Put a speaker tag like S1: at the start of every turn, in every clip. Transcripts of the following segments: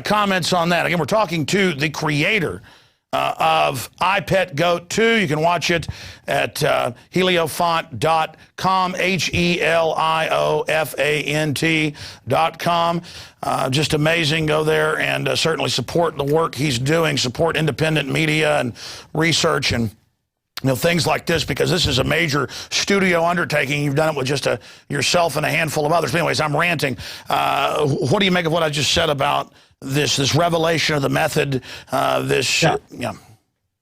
S1: comments on that. Again, we're talking to the creator of I Pet Goat 2. You can watch it at heliofant.com, HELIOFANT.com. Just amazing. Go there and certainly support the work he's doing, support independent media and research and things like this, because this is a major studio undertaking. You've done it with just yourself and a handful of others. But anyways, I'm ranting. What do you make of what I just said about this revelation of the method?
S2: Yeah.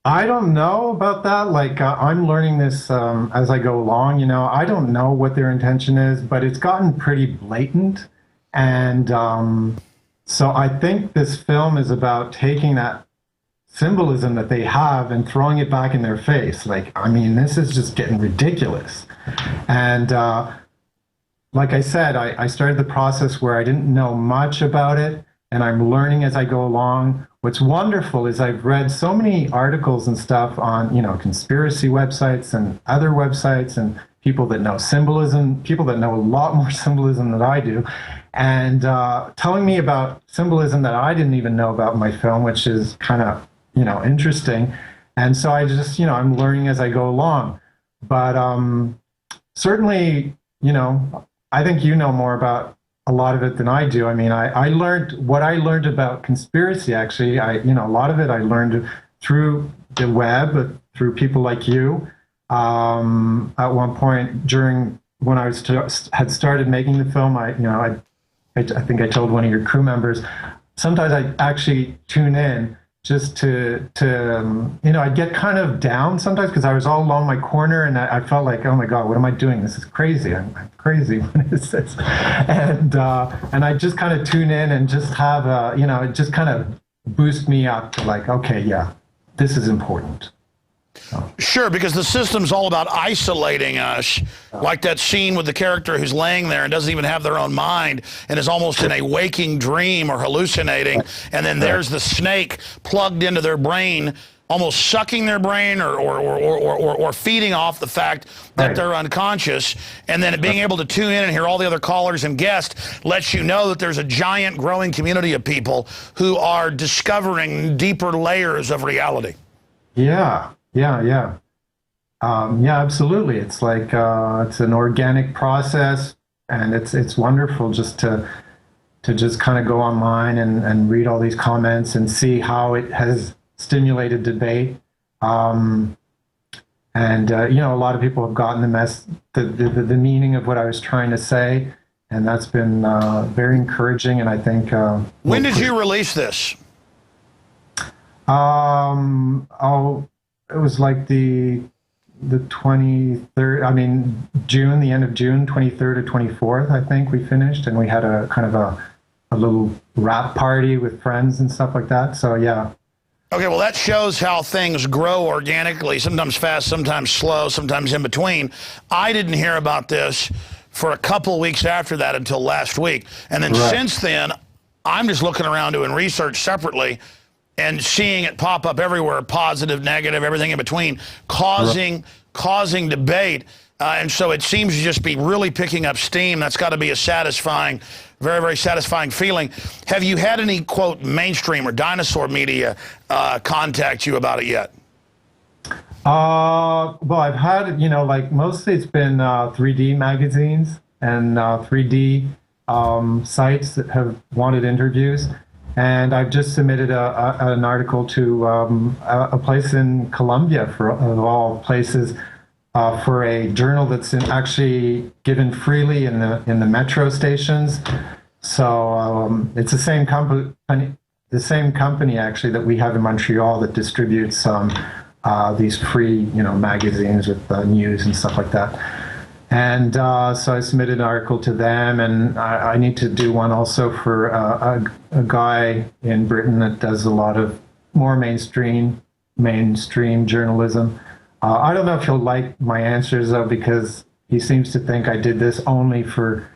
S2: I don't know about that. Like, I'm learning this as I go along. I don't know what their intention is, but it's gotten pretty blatant. And so I think this film is about taking that symbolism that they have and throwing it back in their face. Like, I mean, this is just getting ridiculous. And like I said, I started the process where I didn't know much about it, and I'm learning as I go along. What's wonderful is I've read so many articles and stuff on, conspiracy websites and other websites, and people that know symbolism, people that know a lot more symbolism than I do, and telling me about symbolism that I didn't even know about in my film, which is kind of interesting. And so I just, I'm learning as I go along. But certainly, I think you know more about a lot of it than I do. I mean, I learned what I learned about conspiracy, actually. A lot of it I learned through the web, through people like you. At one point during when I had started making the film, I think I told one of your crew members, sometimes I actually tune in just to I'd get kind of down sometimes because I was all alone in my corner, and I felt like, oh my God, what am I doing? This is crazy. I'm crazy. What is this? And I just kind of tune in and just have it just kind of boost me up to like, okay, yeah, this is important.
S1: Sure, because the system's all about isolating us, like that scene with the character who's laying there and doesn't even have their own mind and is almost in a waking dream or hallucinating, and then there's the snake plugged into their brain, almost sucking their brain or feeding off the fact that they're unconscious, and then being able to tune in and hear all the other callers and guests lets you know that there's a giant growing community of people who are discovering deeper layers of reality.
S2: Yeah, absolutely. It's like it's an organic process, and it's wonderful just to just kind of go online and read all these comments and see how it has stimulated debate. And a lot of people have gotten the meaning of what I was trying to say, and that's been very encouraging. And I think
S1: when did you release this?
S2: It was like the 23rd, June, the end of June, 23rd or 24th, I think we finished, and we had a kind of a little rap party with friends and stuff like that. So, yeah.
S1: Okay, well, that shows how things grow organically, sometimes fast, sometimes slow, sometimes in between. I didn't hear about this for a couple weeks after that until last week. And then since then, I'm just looking around doing research separately and seeing it pop up everywhere, positive, negative, everything in between, causing debate. And so it seems to just be really picking up steam. That's got to be a satisfying, very, very satisfying feeling. Have you had any, quote, mainstream or dinosaur media contact you about it yet?
S2: Well, I've had, like mostly it's been 3D magazines and 3D sites that have wanted interviews. And I've just submitted an article to a place in Colombia, of all places, for a journal that's actually given freely in the metro stations. So it's the same company actually that we have in Montreal that distributes these free magazines with news and stuff like that. And so I submitted an article to them, and I need to do one also for a guy in Britain that does a lot of more mainstream journalism. I don't know if he'll like my answers, though, because he seems to think I did this only for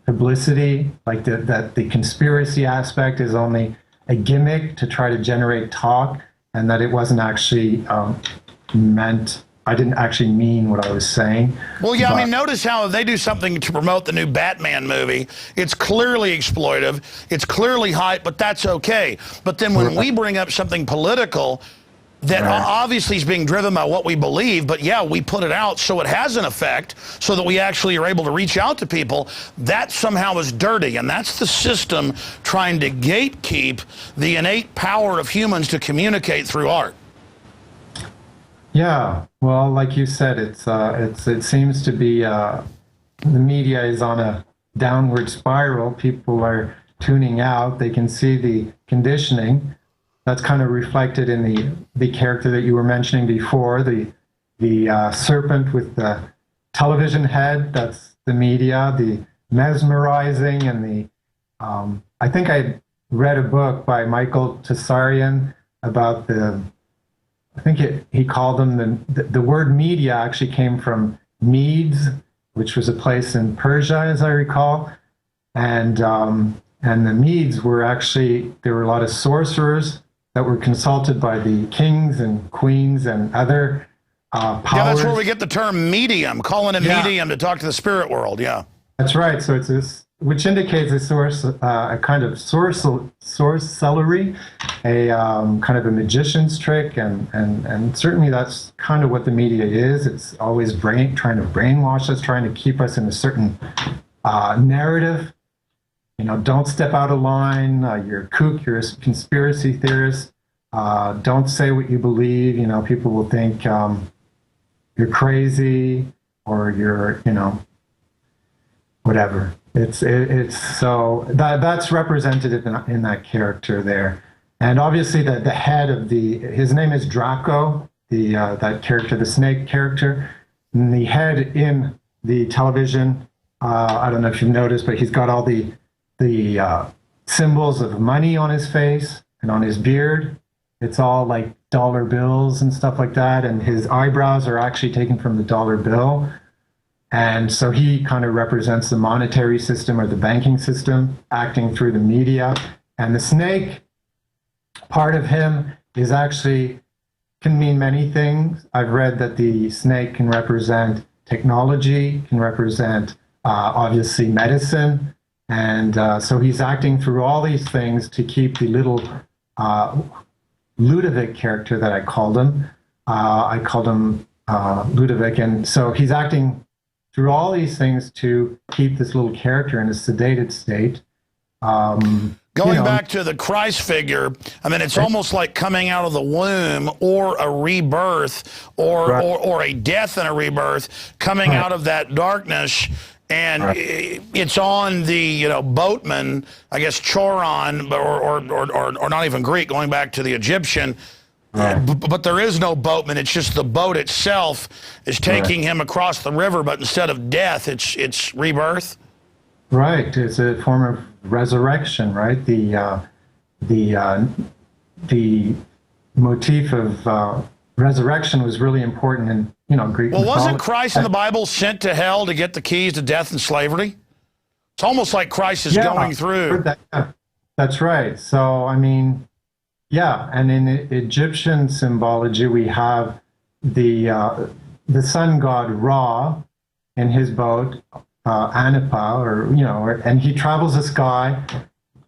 S2: publicity, like that the conspiracy aspect is only a gimmick to try to generate talk, and that it wasn't actually meant I didn't actually mean what I was saying.
S1: Well, yeah, I mean, notice how they do something to promote the new Batman movie. It's clearly exploitive. It's clearly hype, but that's okay. But then when we bring up something political that obviously is being driven by what we believe, but yeah, we put it out so it has an effect, so that we actually are able to reach out to people, that somehow is dirty. And that's the system trying to gatekeep the innate power of humans to communicate through art.
S2: Yeah, well, like you said, it seems to be the media is on a downward spiral. People are tuning out. They can see the conditioning. That's kind of reflected in the character that you were mentioning before, the serpent with the television head. That's the media. The mesmerizing and the I think I read a book by Michael Tsarian about the. I think he called them the word media actually came from Medes, which was a place in Persia, as I recall, and the Medes were actually, there were a lot of sorcerers that were consulted by the kings and queens and other powers.
S1: Yeah, that's where we get the term medium, calling a medium to talk to the spirit world. Yeah,
S2: that's right. So it's this, which indicates a kind of sorcery, a kind of a magician's trick, and certainly that's kind of what the media is. It's always trying to brainwash us, trying to keep us in a certain narrative. You know, don't step out of line. You're a kook. You're a conspiracy theorist. Don't say what you believe. You know, people will think you're crazy or you're, you know, whatever. It's so that's represented in that character there, and obviously the head of his name is Draco, that character, the snake character, and the head in the television. I don't know if you've noticed, but he's got all the symbols of money on his face and on his beard. It's all like dollar bills and stuff like that, and his eyebrows are actually taken from the dollar bill. And so he kind of represents the monetary system or the banking system acting through the media. And the snake part of him is actually can mean many things. I've read that the snake can represent technology, can represent obviously medicine. And so he's acting through all these things to keep the little Ludovic character that I called him. I called him Ludovic. And so he's acting through all these things to keep this little character in a sedated state.
S1: Going back to the Christ figure, I mean, it's almost like coming out of the womb or a rebirth or a death and a rebirth, coming out of that darkness. And it's on the, boatman, I guess Choron, or not even Greek, going back to the Egyptian. But there is no boatman. It's just the boat itself is taking him across the river. But instead of death, it's rebirth.
S2: Right. It's a form of resurrection. Right. The motif of resurrection was really important in Greek.
S1: Well, wasn't Christ in the Bible sent to hell to get the keys to death and slavery? It's almost like Christ is going through.
S2: That's right. So I mean. Yeah, and in Egyptian symbology, we have the sun god Ra in his boat, Anapa, and he travels the sky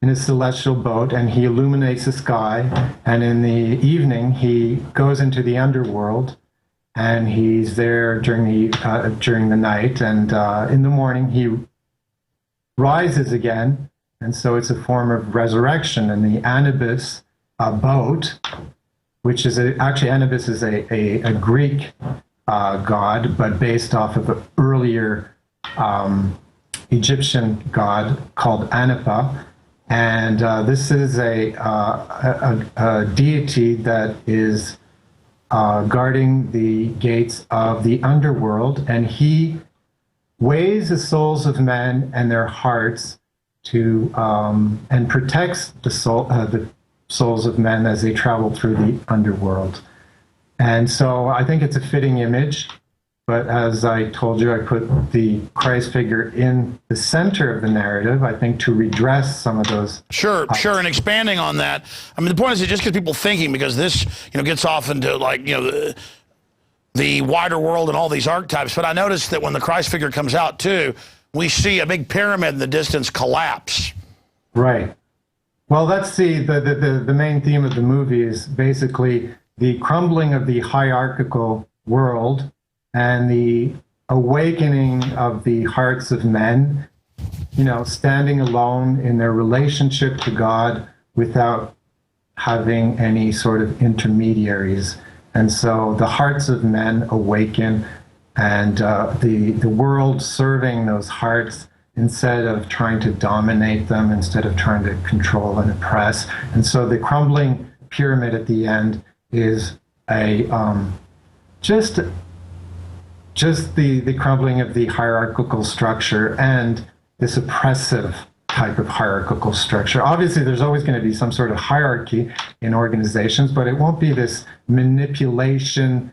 S2: in his celestial boat, and he illuminates the sky. And in the evening, he goes into the underworld, and he's there during the night, and in the morning he rises again, and so it's a form of resurrection. And the Anubis. A boat, which is actually Anubis is a Greek god, but based off of an earlier Egyptian god called Anapa, and this is a deity that is guarding the gates of the underworld, and he weighs the souls of men and their hearts to and protects the souls of men as they travel through the underworld. And so I think it's a fitting image, but as I told you, I put the Christ figure in the center of the narrative, I think, to redress some of those.
S1: Sure, and expanding on that, I mean, the point is it just gets people thinking, because this, gets off into, like, the the wider world and all these archetypes. But I noticed that when the Christ figure comes out too, we see a big pyramid in the distance collapse.
S2: Right. Well, that's the main theme of the movie is basically the crumbling of the hierarchical world and the awakening of the hearts of men, you know, standing alone in their relationship to God without having any sort of intermediaries. And so the hearts of men awaken, and the world serving those hearts instead of trying to dominate them, instead of trying to control and oppress. And so the crumbling pyramid at the end is a just the crumbling of the hierarchical structure and this oppressive type of hierarchical structure. Obviously, there's always going to be some sort of hierarchy in organizations, but it won't be this manipulation,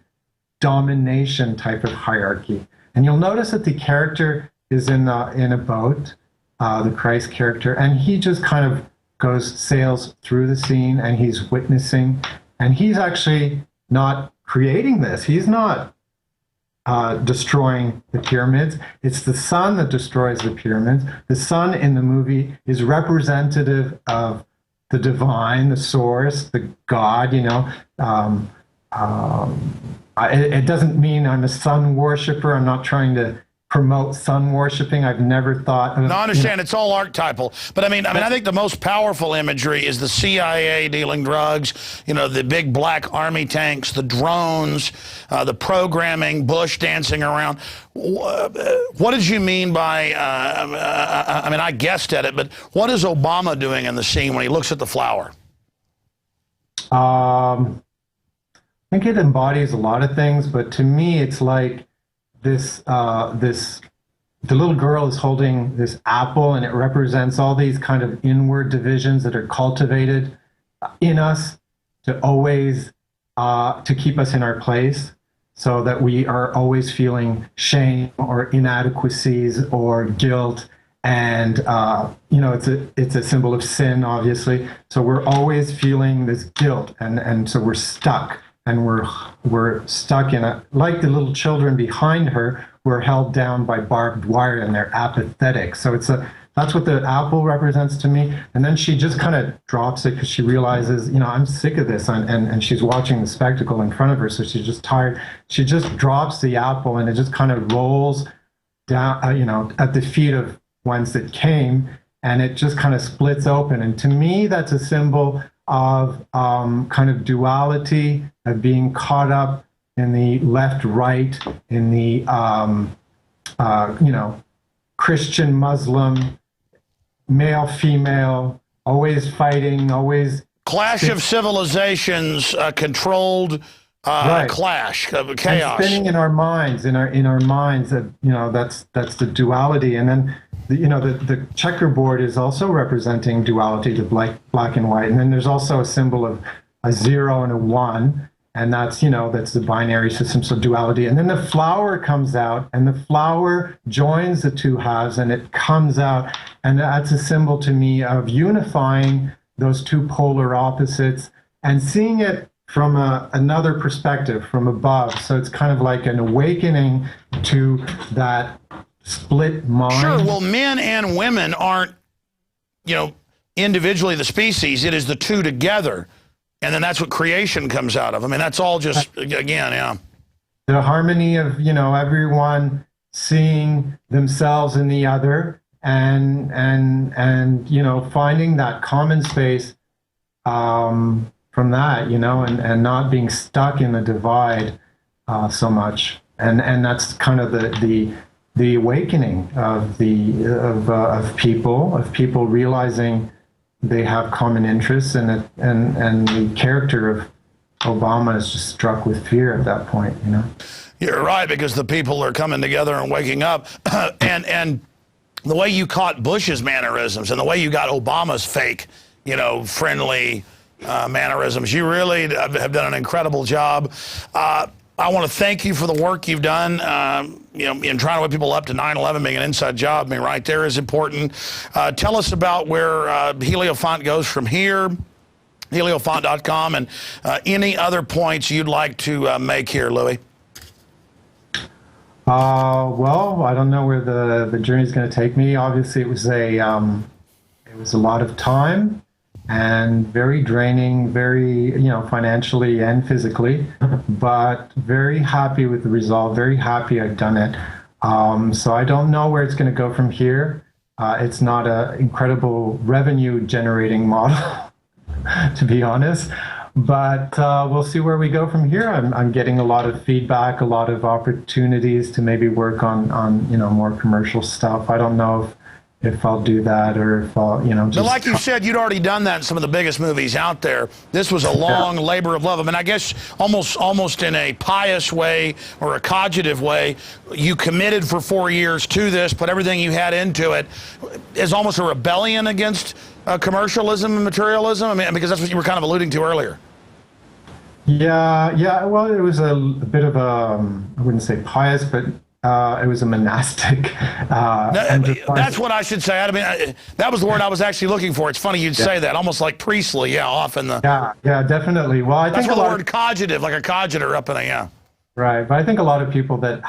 S2: domination type of hierarchy. And you'll notice that the character is in a boat, the Christ character, and he just kind of sails through the scene, and he's witnessing, and he's actually not creating this. He's not destroying the pyramids. It's the sun that destroys the pyramids. The sun in the movie is representative of the divine, the source, the God, you know. It doesn't mean I'm a sun worshiper. I'm not trying to promote sun worshiping. I've never thought of,
S1: no, I understand, it's all archetypal. But I mean, I think the most powerful imagery is the CIA dealing drugs, you know, the big black army tanks, the drones, the programming, Bush dancing around. What did you mean by, I mean, I guessed at it, but what is Obama doing in the scene when he looks at the flower?
S2: I think it embodies a lot of things, but to me, it's like the little girl is holding this apple, and it represents all these kind of inward divisions that are cultivated in us to always to keep us in our place, so that we are always feeling shame or inadequacies or guilt. And you know, it's a symbol of sin, obviously. So we're always feeling this guilt, and so we're stuck. And we're stuck in like the little children behind her, we're held down by barbed wire, and they're apathetic. So that's what the apple represents to me. And then she just kind of drops it because she realizes, you know, I'm sick of this, and she's watching the spectacle in front of her, so she's just tired. She just drops the apple, and it just kind of rolls down, you know, at the feet of whence it came, and it just kind of splits open. And to me, that's a symbol of kind of duality, of being caught up in the left-right, in the you know, Christian, Muslim, male, female, always fighting, always
S1: clash of civilizations, controlled
S2: right.
S1: Clash, chaos,
S2: and spinning in our minds, in our minds. That, you know, that's the duality. And then you know, the checkerboard is also representing duality, the black and white. And then there's also a symbol of a 0 and a 1, and that's, you know, that's the binary system, so duality. And then the flower comes out, and the flower joins the two halves, and it comes out, and that's a symbol to me of unifying those two polar opposites and seeing it from another perspective, from above. So it's kind of like an awakening to that split mind.
S1: Sure. Well, men and women aren't, you know, individually the species. It is the two together, and then that's what creation comes out of. I mean, that's all just, again, yeah.
S2: The harmony of, you know, everyone seeing themselves in the other, and you know, finding that common space from that, you know, and not being stuck in the divide so much. And that's kind of the awakening of people realizing they have common interests, and the character of Obama is just struck with fear at that point, you know.
S1: You're right, because the people are coming together and waking up, and the way you caught Bush's mannerisms and the way you got Obama's fake, you know, friendly mannerisms, you really have done an incredible job. I want to thank you for the work you've done, you know, in trying to wake people up to 9/11 being an inside job. I mean, right there is important. Tell us about where Heliofont goes from here, heliofont.com, and any other points you'd like to make here, Louis.
S2: Well, I don't know where the journey is going to take me. Obviously, it was a lot of time and very draining, very, financially and physically, but very happy with the result, very happy I've done it. So I don't know where it's going to go from here. It's not an incredible revenue generating model, to be honest. But we'll see where we go from here. I'm getting a lot of feedback, a lot of opportunities to maybe work on more commercial stuff. I don't know if I'll do that or if I'll just.
S1: But like you said, you'd already done that in some of the biggest movies out there. This was a long labor of love. I mean, I guess almost in a pious way or a cogitative way, you committed for 4 years to this, put everything you had into it. Is almost a rebellion against commercialism and materialism. I mean, because that's what you were kind of alluding to earlier.
S2: Yeah. Well, it was a bit of a, I wouldn't say pious, but it was a monastic.
S1: That's what I should say. I mean, that was the word I was actually looking for. It's funny you'd say that, almost like priestly. Yeah, off in the.
S2: Yeah, definitely. Well, I think
S1: that's what the word cogitive, like a cogiter up in a
S2: Right, but I think a lot of people that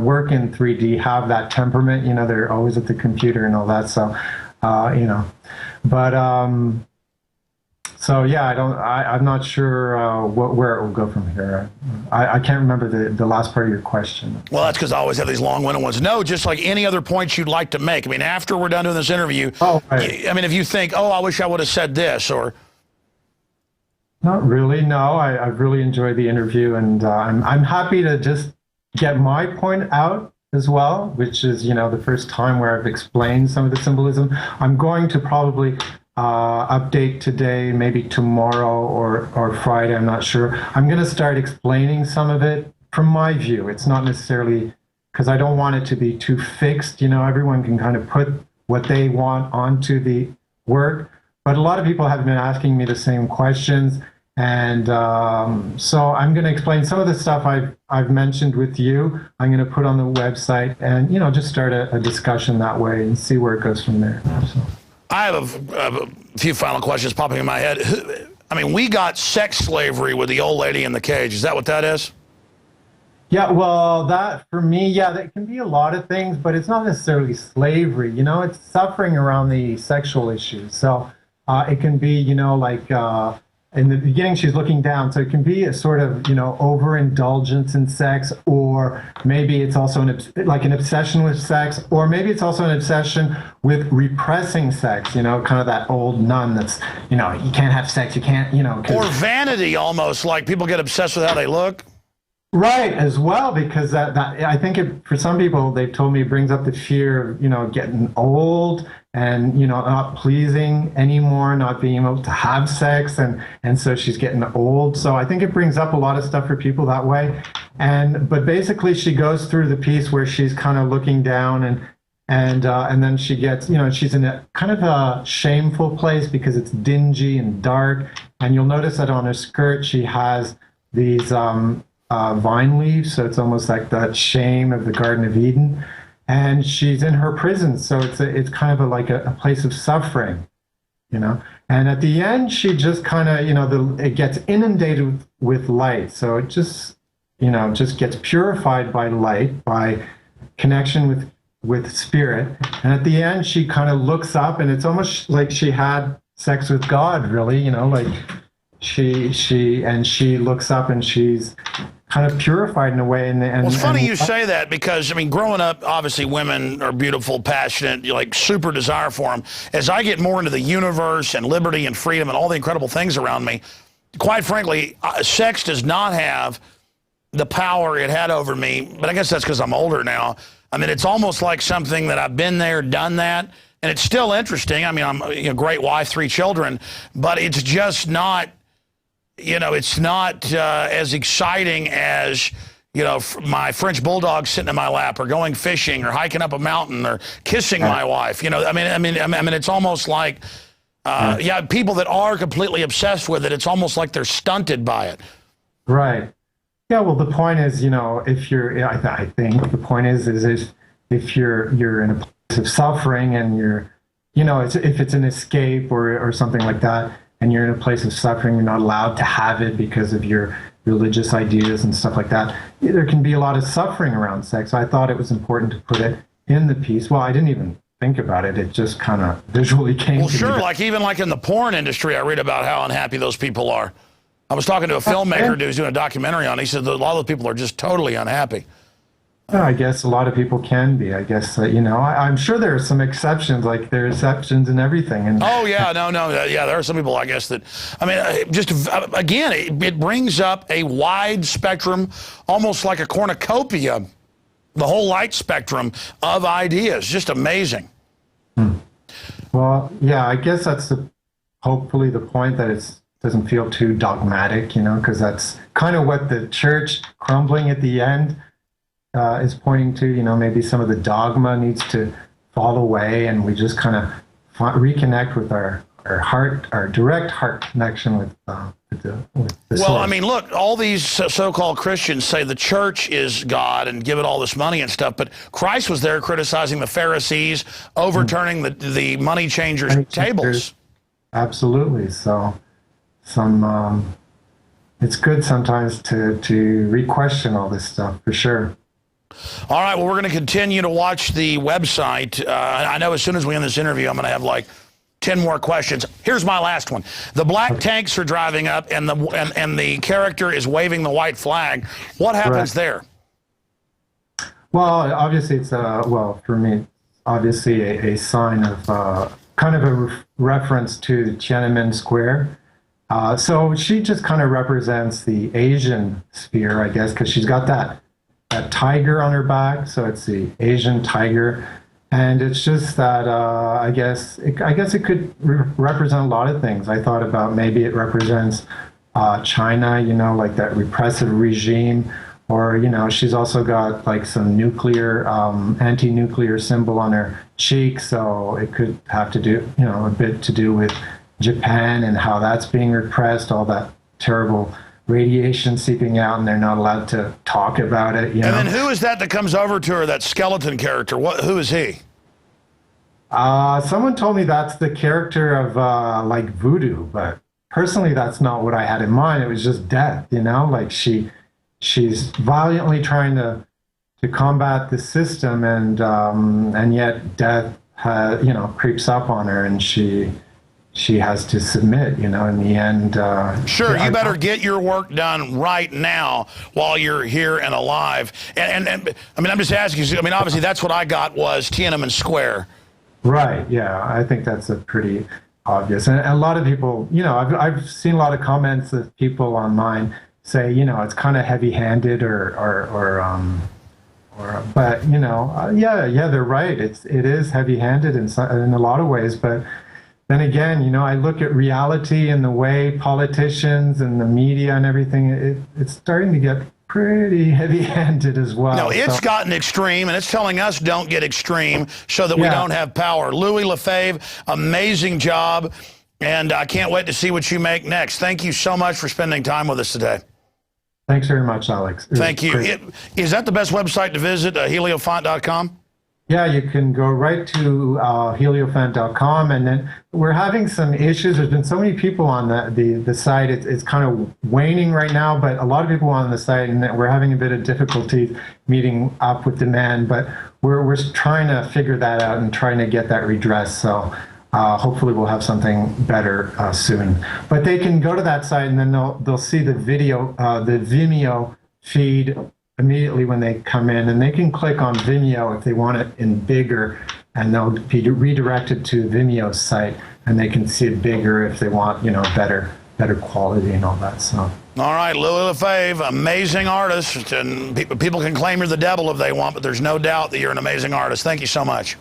S2: work in 3D have that temperament. They're always at the computer and all that. So, but. So yeah, I'm not sure where it will go from here. I can't remember the last part of your question.
S1: Well, that's because I always have these long-winded ones. No, just like any other points you'd like to make. I mean, after we're done doing this interview,
S2: right.
S1: I mean, if you think, oh, I wish I would have said this, or.
S2: Not really, no. I've really enjoyed the interview, and I'm happy to just get my point out as well, which is, the first time where I've explained some of the symbolism. I'm going to probably update today, maybe tomorrow or Friday, I'm not sure. I'm going to start explaining some of it from my view. It's not necessarily because I don't want it to be too fixed. Everyone can kind of put what they want onto the work, but a lot of people have been asking me the same questions. And so I'm going to explain some of the stuff I've mentioned with you. I'm going to put on the website and, just start a discussion that way and see where it goes from there. So.
S1: I have a few final questions popping in my head. I mean, we got sex slavery with the old lady in the cage. Is that what that is?
S2: Yeah, well, that for me, that can be a lot of things, but it's not necessarily slavery. It's suffering around the sexual issues. So it can be, in the beginning, she's looking down. So it can be a sort of, overindulgence in sex, or maybe it's also an obsession with sex, or maybe it's also an obsession with repressing sex, kind of that old nun that's, you can't have sex, you can't,
S1: Or vanity almost, like people get obsessed with how they look.
S2: Right, as well, because that I think for some people, they've told me it brings up the fear of, getting old and, not pleasing anymore, not being able to have sex. And so she's getting old. So I think it brings up a lot of stuff for people that way. But basically she goes through the piece where she's kind of looking down and then she gets, she's in a kind of a shameful place because it's dingy and dark. And you'll notice that on her skirt, she has these, vine leaves, so it's almost like that shame of the Garden of Eden, and she's in her prison, so it's kind of like a place of suffering, and at the end she just kind of it gets inundated with light, so it just just gets purified by light, by connection with spirit, and at the end she kind of looks up and it's almost like she had sex with God, really, like she looks up and she's kind of purified in a way.
S1: Well, it's funny you say that because, I mean, growing up, obviously women are beautiful, passionate, like super desire for them. As I get more into the universe and liberty and freedom and all the incredible things around me, quite frankly, sex does not have the power it had over me. But I guess that's because I'm older now. I mean, it's almost like something that I've been there, done that. And it's still interesting. I mean, I'm a great wife, 3 children, but it's just not... it's not as exciting as, my French bulldog sitting in my lap or going fishing or hiking up a mountain or kissing my wife. I mean, it's almost like, people that are completely obsessed with it, it's almost like they're stunted by it.
S2: Right. Yeah. Well, the point is, if you're, I think the point is if you're in a place of suffering and you're, if it's an escape or something like that, and you're in a place of suffering, you're not allowed to have it because of your religious ideas and stuff like that, there can be a lot of suffering around sex. I thought it was important to put it in the piece. Well, I didn't even think about it. It just kind of visually came to me.
S1: Well, sure, even in the porn industry, I read about how unhappy those people are. I was talking to a filmmaker who's doing a documentary on it. He said that a lot of those people are just totally unhappy.
S2: I guess a lot of people can be. I guess, I'm sure there are some exceptions, like there are exceptions in everything. And
S1: oh, yeah, no, yeah, there are some people, I guess, that, again, it brings up a wide spectrum, almost like a cornucopia, the whole light spectrum of ideas. Just amazing.
S2: Well, yeah, I guess that's hopefully the point, that it doesn't feel too dogmatic, because that's kind of what the church crumbling at the end is pointing to. Maybe some of the dogma needs to fall away, and we just kind of reconnect with our heart, our direct heart connection with the
S1: well,
S2: source.
S1: Look, all these so-called Christians say the church is God and give it all this money and stuff, but Christ was there criticizing the Pharisees, overturning the money changers' tables.
S2: Absolutely. So it's good sometimes to re-question all this stuff, for sure.
S1: All right, well, we're going to continue to watch the website. I know as soon as we end this interview, I'm going to have like 10 more questions. Here's my last one. The black tanks are driving up, and the character is waving the white flag. What happens there?
S2: Well, obviously, it's for me, obviously a sign of kind of a reference to Tiananmen Square. So she just kind of represents the Asian sphere, I guess, because she's got that tiger on her back, so it's the Asian tiger, and it's just that I guess it could represent a lot of things. I thought about maybe it represents China, like that repressive regime, or she's also got like some nuclear anti-nuclear symbol on her cheek, so it could have to do a bit to do with Japan and how that's being repressed, all that terrible radiation seeping out, and they're not allowed to talk about it.
S1: And then who is that comes over to her, that skeleton character? Who is he?
S2: Someone told me that's the character of like voodoo, but personally that's not what I had in mind. It was just death, like she's valiantly trying to combat the system, and yet death creeps up on her, and she has to submit, in the end.
S1: Sure, you better get your work done right now while you're here and alive. And I'm just asking you, obviously that's what I got was Tiananmen Square.
S2: Right, yeah, I think that's a pretty obvious. And a lot of people, I've seen a lot of comments of people online say, it's kind of heavy-handed but, yeah, they're right. It is heavy-handed in a lot of ways, but then again, I look at reality and the way politicians and the media and everything, it's starting to get pretty heavy-handed as well.
S1: No, it's gotten extreme, and it's telling us don't get extreme so that we don't have power. Louis Lefebvre, amazing job, and I can't wait to see what you make next. Thank you so much for spending time with us today.
S2: Thanks very much, Alex.
S1: Thank you. Is that the best website to visit, heliofont.com?
S2: Yeah, you can go right to heliofont.com, and then we're having some issues. There's been so many people on the site. It's kind of waning right now, but a lot of people on the site, and we're having a bit of difficulty meeting up with demand, but we're trying to figure that out and trying to get that redressed. So hopefully we'll have something better soon. But they can go to that site, and then they'll see the video, the Vimeo feed immediately when they come in, and they can click on Vimeo if they want it in bigger, and they'll be redirected to Vimeo's site, and they can see it bigger if they want, better quality and all that. So.
S1: All right, Louis Lefebvre, amazing artist, and people can claim you're the devil if they want, but there's no doubt that you're an amazing artist. Thank you so much.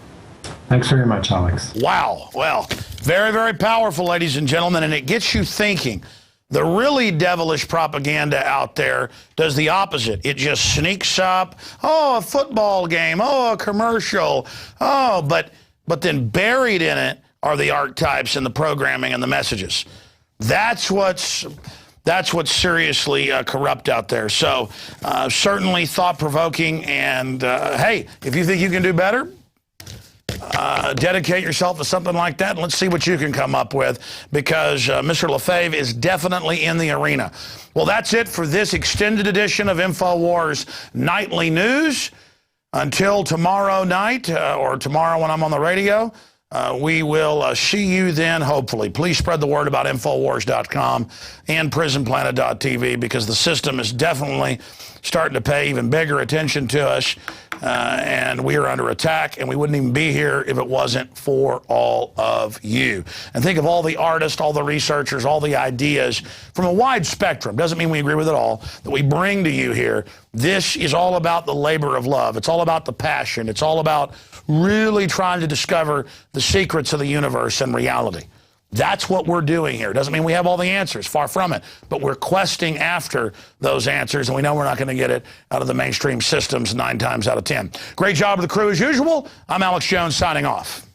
S2: Thanks very much, Alex.
S1: Wow. Well, very, very powerful, ladies and gentlemen, and it gets you thinking. The really devilish propaganda out there does the opposite. It just sneaks up, a football game, a commercial, but then buried in it are the archetypes and the programming and the messages. That's what's seriously corrupt out there. So certainly thought-provoking, and hey, if you think you can do better, dedicate yourself to something like that, and let's see what you can come up with, because Mr. Lefebvre is definitely in the arena. Well, that's it for this extended edition of InfoWars Nightly News. Until tomorrow night, or tomorrow when I'm on the radio, we will see you then, hopefully. Please spread the word about Infowars.com and PrisonPlanet.tv, because the system is definitely starting to pay even bigger attention to us, and we are under attack, and we wouldn't even be here if it wasn't for all of you. And think of all the artists, all the researchers, all the ideas from a wide spectrum. Doesn't mean we agree with it all, that we bring to you here. This is all about the labor of love. It's all about the passion. It's all about really trying to discover the secrets of the universe and reality. That's what we're doing here. Doesn't mean we have all the answers, far from it, but we're questing after those answers, and we know we're not going to get it out of the mainstream systems 9 times out of 10. Great job to the crew as usual. I'm Alex Jones signing off.